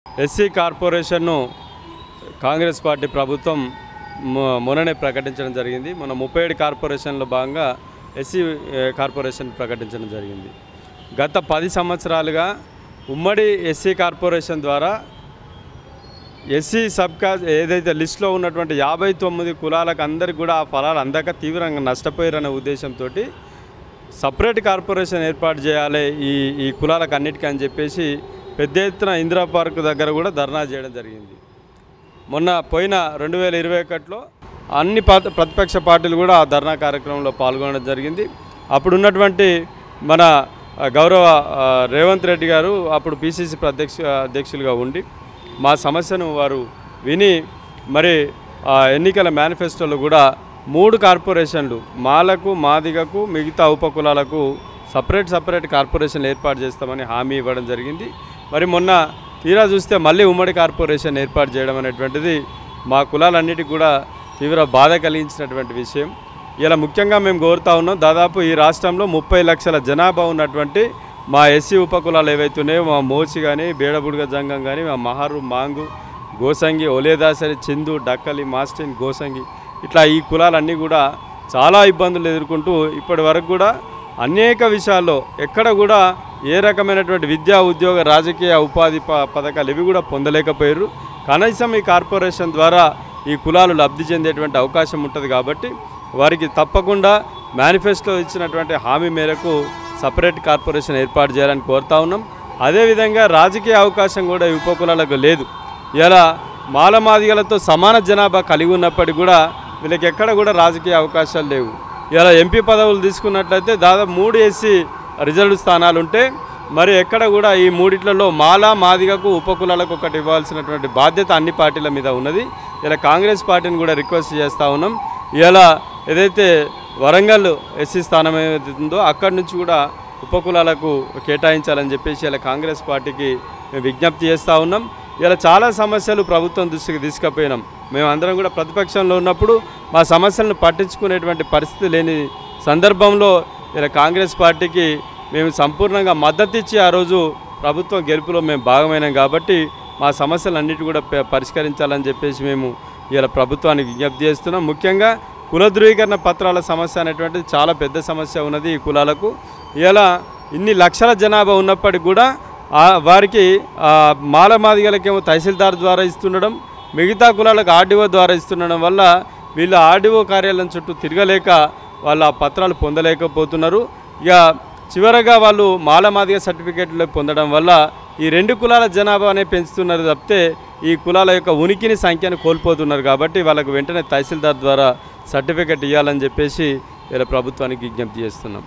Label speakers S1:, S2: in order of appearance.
S1: SC కార్పొరేషన్ను Congress party ప్రభుత్వం మొన్ననే ప్రకటించడం జరిగింది. మన 37 కార్పొరేషన్లో భాగంగా ఎస్సీ కార్పొరేషన్ ప్రకటించడం జరిగింది. గత 10 సంవత్సరాలుగా ఉమ్మడి ఎస్సీ కార్పొరేషన్ ద్వారా ఎస్సీ సబ్కాస్ట్ ఏదైతే లిస్టులో ఉన్నటువంటి 59 కులాలకు అందరికి కూడా ఆ ఫలాలు అందక తీవ్రంగా నష్టపోయారనే ఉద్దేశంతో సపరేట్ కార్పొరేషన్ ఏర్పాటు చేయాలి ఈ కులాలకు అన్నిటికీ అని చెప్పేసి పెద్ద ఎత్తున ఇందిరా పార్క్ దగ్గర కూడా ధర్నా చేయడం జరిగింది. మొన్న పోయిన 2021లో అన్ని ప్రతిపక్ష పార్టీలు కూడా ఆ ధర్నా కార్యక్రమంలో పాల్గొనడం జరిగింది. అప్పుడు ఉన్నటువంటి మన గౌరవ రేవంత్ రెడ్డి గారు అప్పుడు పిసిసి అధ్యక్షులుగా ఉండి మా సమస్యను వారు విని మరి ఎన్నికల మేనిఫెస్టోలో కూడా 3 కార్పొరేషన్లు మాలకు, మాదిగకు, మిగతా ఉపకులాలకు సపరేట్ కార్పొరేషన్లు ఏర్పాటు చేస్తామని హామీ ఇవ్వడం జరిగింది. మరి మొన్న తీరా చూస్తే మళ్ళీ ఉమ్మడి కార్పొరేషన్ ఏర్పాటు చేయడం అనేటువంటిది మా కులాలన్నిటికీ కూడా తీవ్ర బాధ కలిగించినటువంటి విషయం. ఇలా ముఖ్యంగా మేము కోరుతా ఉన్నాం, దాదాపు ఈ రాష్ట్రంలో 30 లక్షల జనాభా ఉన్నటువంటి మా ఎస్సీ ఉపకులాలు ఏవైతున్నాయో మా మోచి కానీ, బేడబుడుగ జంగం కానీ, మా మహారు, మాంగు, గోసంగి, ఒలేదాసరి, చిందు, డక్కలి, మాస్టిన్, గోసంగి ఇట్లా ఈ కులాలన్నీ కూడా చాలా ఇబ్బందులు ఎదుర్కొంటూ ఇప్పటి వరకు కూడా అనేక విషయాల్లో ఎక్కడ కూడా ఏ రకమైనటువంటి విద్యా, ఉద్యోగ, రాజకీయ, ఉపాధి పథకాలు ఇవి కూడా పొందలేకపోయారు. కనీసం ఈ కార్పొరేషన్ ద్వారా ఈ కులాలు లబ్ధి చెందేటువంటి అవకాశం ఉంటుంది కాబట్టి వారికి తప్పకుండా మేనిఫెస్టో ఇచ్చినటువంటి హామీ మేరకు సపరేట్ కార్పొరేషన్ ఏర్పాటు చేయాలని కోరుతా ఉన్నాం. అదేవిధంగా రాజకీయ అవకాశం కూడా ఈ ఉపకులాలకు లేదు. ఇలా మాలమాదిగలతో సమాన జనాభా కలిగి ఉన్నప్పటికీ కూడా వీళ్ళకి ఎక్కడ కూడా రాజకీయ అవకాశాలు లేవు. ఇలా ఎంపీ పదవులు తీసుకున్నట్లయితే దాదాపు 3 ఎస్సీ రిజర్వ్ స్థానాలు ఉంటే మరి ఎక్కడ కూడా ఈ మూడిట్లలో మాల, మాదిగకు, ఉపకులాలకు ఒకటి ఇవ్వాల్సినటువంటి బాధ్యత అన్ని పార్టీల మీద ఉన్నది. ఇలా కాంగ్రెస్ పార్టీని కూడా రిక్వెస్ట్ చేస్తూ ఉన్నాం. ఇలా ఏదైతే వరంగల్ ఎస్సీ స్థానం ఏదైతుందో అక్కడి నుంచి కూడా ఉపకులాలకు కేటాయించాలని చెప్పేసి ఇలా కాంగ్రెస్ పార్టీకి మేము విజ్ఞప్తి చేస్తూ ఉన్నాం. ఇలా చాలా సమస్యలు ప్రభుత్వం దృష్టికి తీసుకుపోయినాం. మేమందరం కూడా ప్రతిపక్షంలో ఉన్నప్పుడు మా సమస్యలను పట్టించుకునేటువంటి పరిస్థితి లేని సందర్భంలో ఇలా కాంగ్రెస్ పార్టీకి మేము సంపూర్ణంగా మద్దతు ఇచ్చి ఆ రోజు ప్రభుత్వం గెలుపులో మేము భాగమైనాం కాబట్టి మా సమస్యలన్నిటి కూడా పరిష్కరించాలని చెప్పేసి మేము ఇలా ప్రభుత్వానికి విజ్ఞప్తి చేస్తున్నాం. ముఖ్యంగా కుల ధృవీకరణ పత్రాల సమస్య అనేటువంటిది చాలా పెద్ద సమస్య ఉన్నది ఈ కులాలకు. ఇలా ఇన్ని లక్షల జనాభా ఉన్నప్పటికీ కూడా వారికి మాలమాదిగలకేమో తహసీల్దార్ ద్వారా ఇస్తుండడం, మిగతా కులాలకు ఆర్డీఓ ద్వారా ఇస్తుండడం వల్ల వీళ్ళు ఆర్డీఓ కార్యాలయం చుట్టూ తిరగలేక వాళ్ళ పత్రాలు పొందలేకపోతున్నారు. ఇక చివరగా వాళ్ళు మాలమాదిగ సర్టిఫికేట్లు పొందడం వల్ల ఈ 2 కులాల జనాభానే పెంచుతున్నారు తప్పితే ఈ కులాల యొక్క ఉనికిని, సంఖ్యను కోల్పోతున్నారు. కాబట్టి వాళ్ళకు వెంటనే తహసీల్దార్ ద్వారా సర్టిఫికేట్ ఇవ్వాలని చెప్పేసి ఇలా ప్రభుత్వానికి విజ్ఞప్తి చేస్తున్నాం.